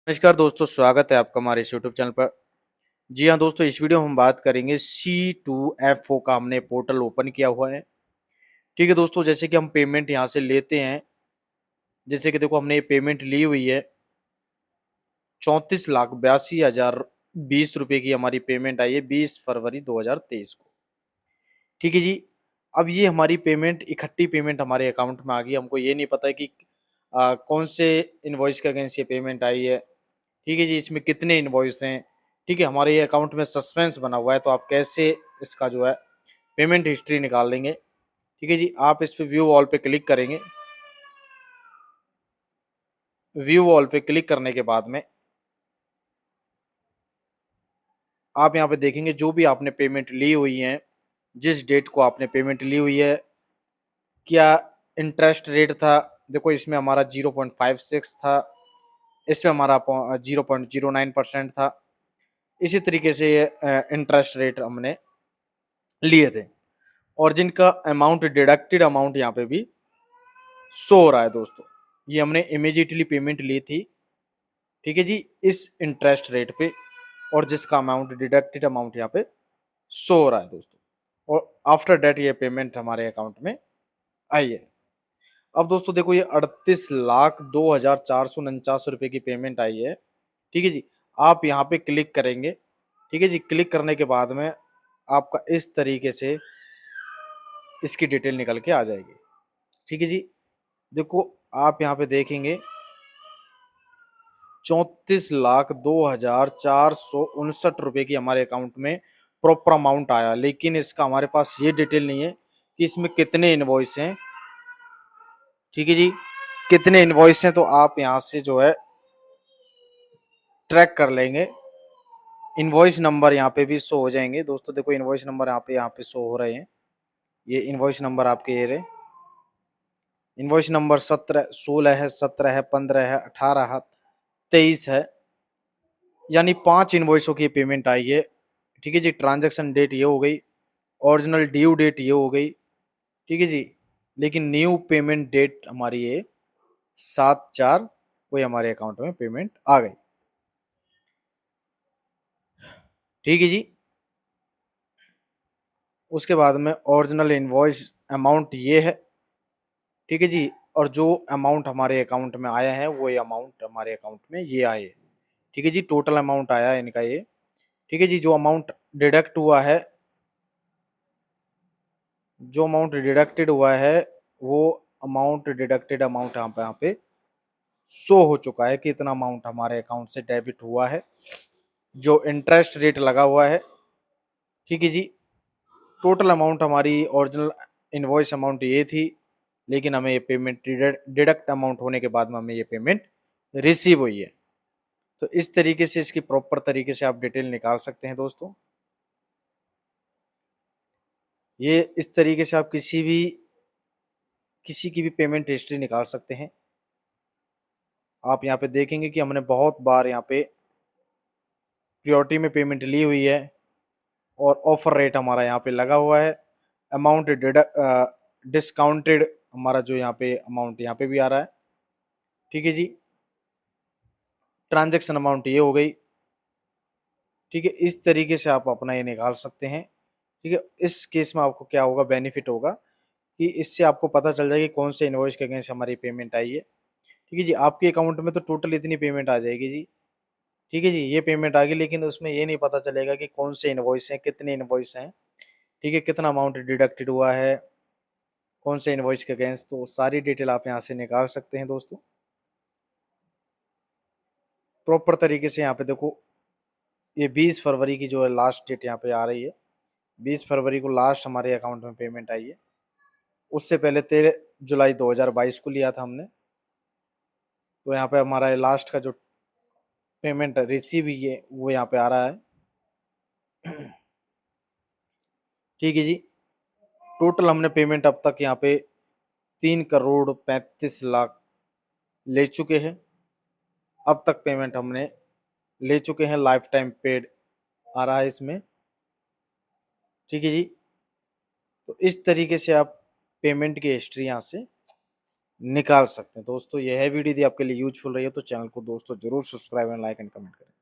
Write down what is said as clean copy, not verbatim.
नमस्कार दोस्तों, स्वागत है आपका हमारे इस यूट्यूब चैनल पर। जी हाँ दोस्तों, इस वीडियो में हम बात करेंगे C2FO का हमने पोर्टल ओपन किया हुआ है। ठीक है दोस्तों, जैसे कि हम पेमेंट यहाँ से लेते हैं। जैसे कि देखो, हमने ये पेमेंट ली हुई है 34,82,020 रुपये की हमारी पेमेंट आई है 20 फरवरी 2023 को। ठीक है जी। अब ये हमारी पेमेंट इकट्ठी पेमेंट हमारे अकाउंट में आ गई। हमको ये नहीं पता है कि कौन से इनवॉइस के अगेंस्ट ये पेमेंट आई है। ठीक है जी, इसमें कितने इनवॉइस हैं। ठीक है, हमारे ये अकाउंट में सस्पेंस बना हुआ है, तो आप कैसे इसका जो है पेमेंट हिस्ट्री निकाल लेंगे। ठीक है जी, आप इस पे व्यू ऑल पे क्लिक करेंगे। व्यू ऑल पे क्लिक करने के बाद में आप यहाँ पे देखेंगे जो भी आपने पेमेंट ली हुई है, जिस डेट को आपने पेमेंट ली हुई है, क्या इंटरेस्ट रेट था। देखो, इसमें हमारा 0.56 था, इसमें हमारा 0.09% था। इसी तरीके से ये इंटरेस्ट रेट हमने लिए थे, और जिनका अमाउंट डिडक्टेड अमाउंट यहाँ पे भी शो हो रहा है दोस्तों। ये हमने इमीडिएटली पेमेंट ली थी। ठीक है जी, इस इंटरेस्ट रेट पे, और जिसका अमाउंट डिडक्टेड अमाउंट यहाँ पे शो हो रहा है दोस्तों, और आफ्टर डेट ये पेमेंट हमारे अकाउंट में आई है। अब दोस्तों देखो, ये 38,02,449 रुपए की पेमेंट आई है। ठीक है जी, आप यहाँ पे क्लिक करेंगे। ठीक है जी, क्लिक करने के बाद में आपका इस तरीके से इसकी डिटेल निकल के आ जाएगी। ठीक है जी, देखो आप यहाँ पे देखेंगे 34,02,459 की हमारे अकाउंट में प्रॉपर अमाउंट आया, लेकिन इसका हमारे पास ये डिटेल नहीं है कि इसमें कितने इनवॉइस हैं। ठीक है जी, कितने इनवॉइस हैं, तो आप यहाँ से जो है ट्रैक कर लेंगे। इनवॉइस नंबर यहाँ पे भी शो हो जाएंगे दोस्तों। देखो, इनवॉइस नंबर यहाँ पे शो हो रहे हैं। ये इनवॉइस नंबर आपके ये रहे। इनवॉइस नंबर 17, 16 है, 17 है, 15 है, 18 है, 23 है। यानी 5 इनवॉइसों की पेमेंट आई है। ठीक है जी, ट्रांजैक्शन डेट ये हो गई, ओरिजिनल ड्यू डेट ये हो गई। ठीक है जी, लेकिन न्यू पेमेंट डेट हमारी ये 7/4 कोई हमारे अकाउंट में पेमेंट आ गई। ठीक है जी, उसके बाद में ओरिजिनल इनवॉइस अमाउंट ये है। ठीक है जी, और जो अमाउंट हमारे अकाउंट में आया है वो ये अमाउंट हमारे अकाउंट में ये आए। ठीक है जी, टोटल अमाउंट आया है इनका ये। ठीक है जी, जो अमाउंट डिडक्ट हुआ है, जो अमाउंट डिडक्टेड हुआ है, वो अमाउंट डिडक्टेड अमाउंट यहाँ पे शो हो चुका है कि इतना अमाउंट हमारे अकाउंट से डेबिट हुआ है, जो इंटरेस्ट रेट लगा हुआ है। ठीक है जी, टोटल अमाउंट हमारी ओरिजिनल इनवॉइस अमाउंट ये थी, लेकिन हमें ये पेमेंट डिडक्ट अमाउंट होने के बाद में हमें ये पेमेंट रिसीव हुई है। तो इस तरीके से इसकी प्रॉपर तरीके से आप डिटेल निकाल सकते हैं दोस्तों। ये इस तरीके से आप किसी की भी पेमेंट हिस्ट्री निकाल सकते हैं। आप यहाँ पे देखेंगे कि हमने बहुत बार यहाँ पे प्रियोरिटी में पेमेंट ली हुई है, और ऑफर रेट हमारा यहाँ पे लगा हुआ है। अमाउंट डिस्काउंटेड हमारा जो यहाँ पे अमाउंट यहाँ पे भी आ रहा है। ठीक है जी, ट्रांजैक्शन अमाउंट ये हो गई। ठीक है, इस तरीके से आप अपना ये निकाल सकते हैं। ठीक है, इस केस में आपको क्या होगा, बेनिफिट होगा कि इससे आपको पता चल जाएगा कि कौन से इनवॉइस के अगेंस्ट हमारी पेमेंट आई है। ठीक है जी, आपके अकाउंट में तो टोटल इतनी पेमेंट आ जाएगी जी। ठीक है जी, ये पेमेंट आ गई, लेकिन उसमें ये नहीं पता चलेगा कि कौन से इनवॉइस हैं, कितने इनवॉइस हैं। ठीक है, कितना अमाउंट डिडक्टेड हुआ है, कौन से इनवॉइस के अगेंस्ट, तो सारी डिटेल आप यहाँ से निकाल सकते हैं दोस्तों। प्रॉपर तरीके से यहाँ पे देखो, ये 20 फरवरी की जो है लास्ट डेट यहाँ पे आ रही है। 20 फरवरी को लास्ट हमारे अकाउंट में पेमेंट आई है। उससे पहले 13 जुलाई 2022 को लिया था हमने। तो यहाँ पे हमारा लास्ट का जो पेमेंट रिसीव हुई है वो यहाँ पे आ रहा है। ठीक है जी, टोटल हमने पेमेंट अब तक यहाँ पे 3,35,00,000 ले चुके हैं। अब तक पेमेंट हमने ले चुके हैं, लाइफ टाइम पेड आ रहा है इसमें। ठीक है जी, तो इस तरीके से आप पेमेंट की हिस्ट्री यहाँ से निकाल सकते हैं। दोस्तों यह वीडियो यदि आपके लिए यूज़फुल रही है तो चैनल को दोस्तों ज़रूर subscribe and like and comment करें।